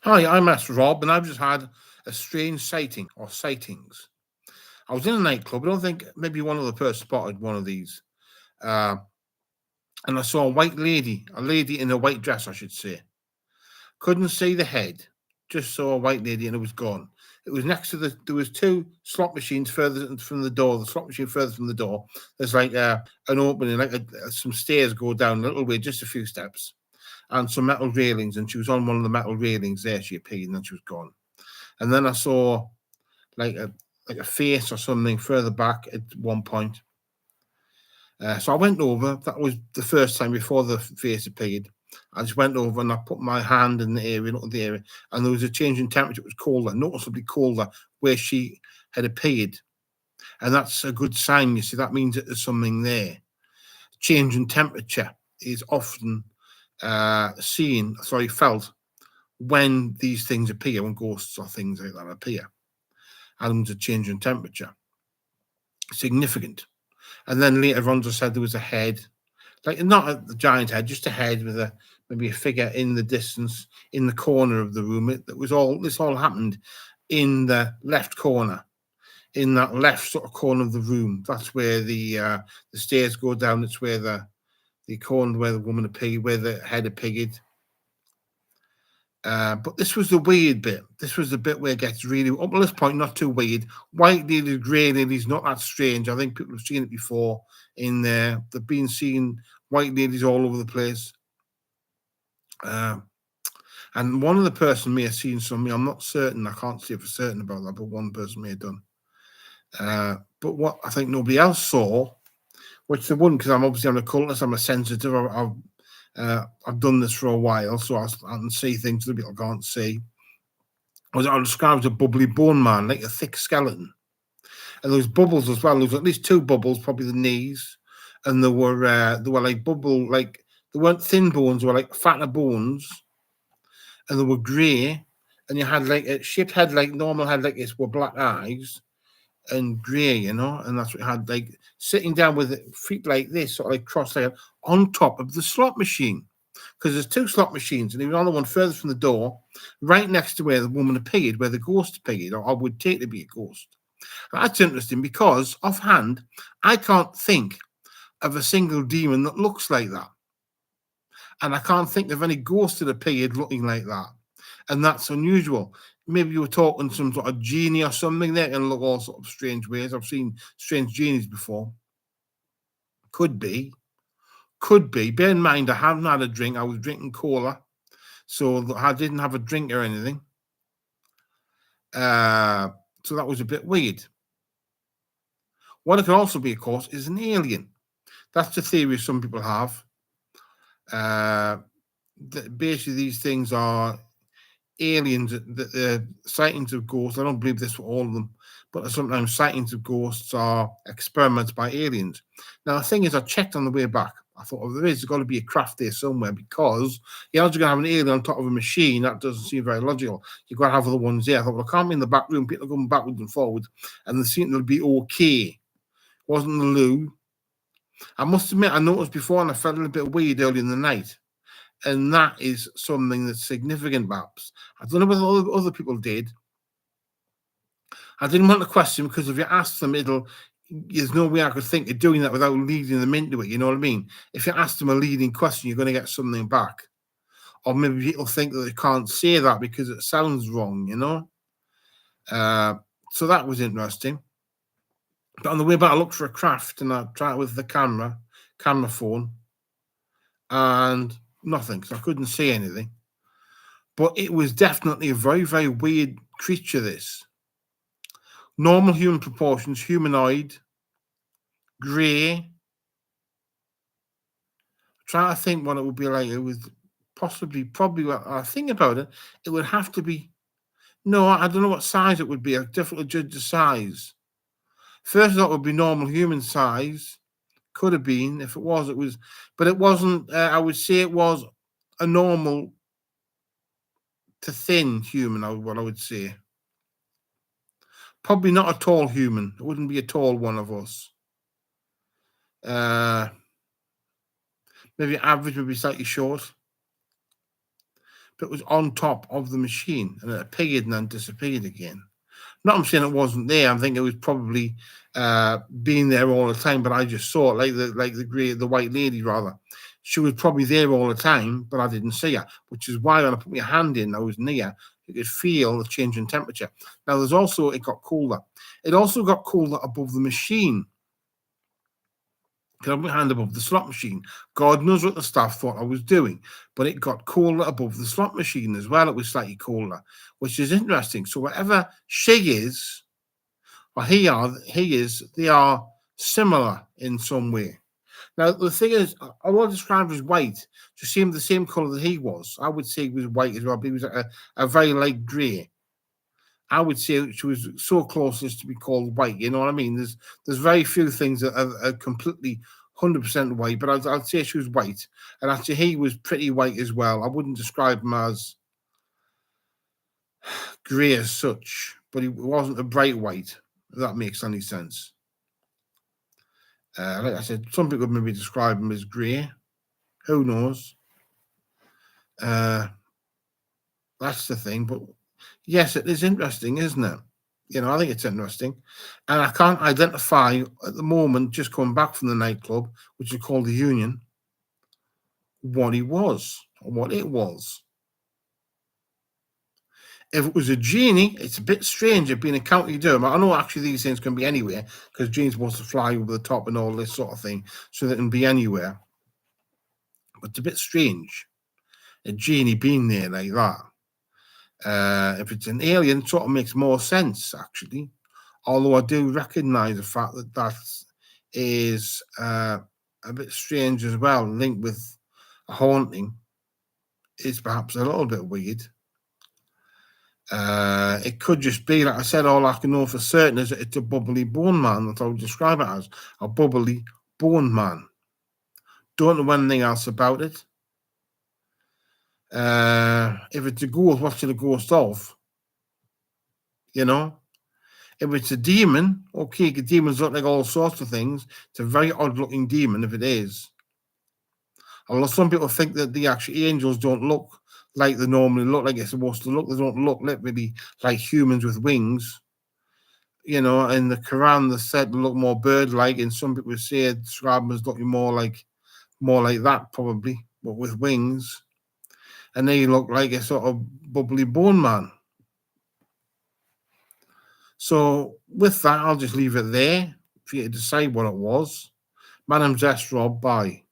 Hi, I'm Master Rob, and I've just had a strange sighting or sightings. I was in a nightclub. I don't think maybe one other person spotted one of these. Uh, and I saw a lady in a white dress, I should say. Couldn't see the head, just saw a white lady and it was gone. It was next to there was two slot machines further from the door. The slot machine further from the door, there's like an opening, like some stairs go down a little way, just a few steps, and some metal railings. And she was on one of the metal railings there. She appeared and then she was gone. And then I saw like a face or something further back at one point. So I went over. That was the first time before the face appeared. I just went over and I put my hand in the area, looked at the area, and there was a change in temperature. It was colder, noticeably colder, where she had appeared, and that's a good sign. You see, that means that there's something there. Change in temperature is often felt when these things appear, when ghosts or things like that appear, and there's a change in temperature. Significant. And then later on, just said there was a head, like not a giant head, just a head with a maybe a figure in the distance in the corner of the room. This all happened in the left corner, in that left sort of corner of the room. That's where the stairs go down. It's where the corner where the woman appeared, where the head appeared. But this was the weird bit. This was the bit where it gets really, up to this point, not too weird. White ladies, grey ladies, not that strange. I think people have seen it before in there. They've been seeing white ladies all over the place. And one of the person may have seen something. I'm not certain. I can't say for certain about that, but one person may have done. But what I think nobody else saw, which they wouldn't, because I'm a cultist, I'm a sensitive. I've done this for a while, so I can see things that people can't see. I described as a bubbly bone man, like a thick skeleton. And there was bubbles as well. There was at least two bubbles, probably the knees, and there were they weren't thin bones, they were like fatter bones, and they were grey. And you had like a shaped head, like normal head, like this, with black eyes and grey, and that's what it had, like sitting down with feet like this, sort of like cross-legged, on top of the slot machine. Because there's two slot machines, and he was on the one further from the door, right next to where the woman appeared, where the ghost appeared, or I would take to be a ghost. That's interesting because offhand, I can't think of a single demon that looks like that. And I can't think of any ghost that appeared looking like that. And that's unusual. Maybe you were talking some sort of genie or something. They can look all sort of strange ways. I've seen strange genies before. Could be. Could be. Bear in mind, I haven't had a drink. I was drinking cola. So I didn't have a drink or anything. So that was a bit weird. What it could also be, of course, is an alien. That's the theory some people have. Basically, these things are aliens. The sightings of ghosts. I don't believe this for all of them, but sometimes sightings of ghosts are experiments by aliens. Now, the thing is, I checked on the way back. I thought, well, there's got to be a craft there somewhere because you're not going to have an alien on top of a machine. That doesn't seem very logical. You've got to have other ones there. I thought, well, I can't be in the back room. People are going backwards and forwards, and they seem to be okay. Wasn't the loo. I must admit, I noticed before and I felt a little bit weird early in the night. And that is something that's significant, perhaps. I don't know whether other people did. I didn't want to question because if you ask them, there's no way I could think of doing that without leading them into it. You know what I mean? If you ask them a leading question, you're going to get something back. Or maybe people think that they can't say that because it sounds wrong, So that was interesting. But on the way back, I looked for a craft and I tried it with the camera phone, and nothing. So I couldn't see anything. But it was definitely a very, very weird creature, this. Normal human proportions, humanoid, grey. Trying to think what it would be like. It was probably what I think about it, it would have to be. No, I don't know what size it would be. I definitely judge the size. First, I thought it would be normal human size. Could have been. If it was, but it wasn't. I would say it was a normal to thin human, what I would say. Probably not a tall human. It wouldn't be a tall one of us. Maybe average, maybe slightly short. that was on top of the machine, and it appeared and then disappeared again. Not I'm saying it wasn't there. I'm thinking it was probably being there all the time, but I just saw it like the white lady rather. She was probably there all the time, but I didn't see her, which is why when I put my hand in, I was near. You could feel the change in temperature. Now there's also it got colder. It also got colder above the machine. I had my hand above the slot machine. God knows what the staff thought I was doing, but it got colder above the slot machine as well. It was slightly colder, which is interesting. So whatever she is, or he is, they are similar in some way. Now the thing is, I will describe as white to seem the same colour that he was. I would say he was white as well, but he was a very light grey. I would say she was so close as to be called white. You know what I mean? There's very few things that are completely 100% white, but I'd say she was white, and actually he was pretty white as well. I wouldn't describe him as grey as such, but he wasn't a bright white. If that makes any sense. Like I said, some people maybe describe him as grey. Who knows? That's the thing, but yes, it is interesting, isn't it? You know, I think it's interesting. And I can't identify at the moment, just coming back from the nightclub, which is called the Union, what he was or what it was. If it was a genie, it's a bit strange it being in County Durham. I know actually these things can be anywhere because genies supposed to fly over the top and all this sort of thing, so they can be anywhere. But it's a bit strange, a genie being there like that. If it's an alien, it sort of makes more sense, actually. Although I do recognise the fact that that is a bit strange as well, linked with a haunting. It's perhaps a little bit weird. It could just be, like I said, all I can know for certain is that it's a bubbly bone man. That's how I would describe it as, a bubbly bone man. Don't know anything else about it. If it's a ghost, what's it a ghost of? You know? If it's a demon, okay, demons look like all sorts of things. It's a very odd-looking demon if it is. Although some people think that the actual angels don't look like they normally look, like they're supposed to look. They don't look literally like humans with wings. You know, in the Quran, they said to look more bird-like, and some people say describe them as looking more like that, probably, but with wings. And they look like a sort of bubbly bone man. So with that, I'll just leave it there for you to decide what it was. My name's S. Rob. Bye.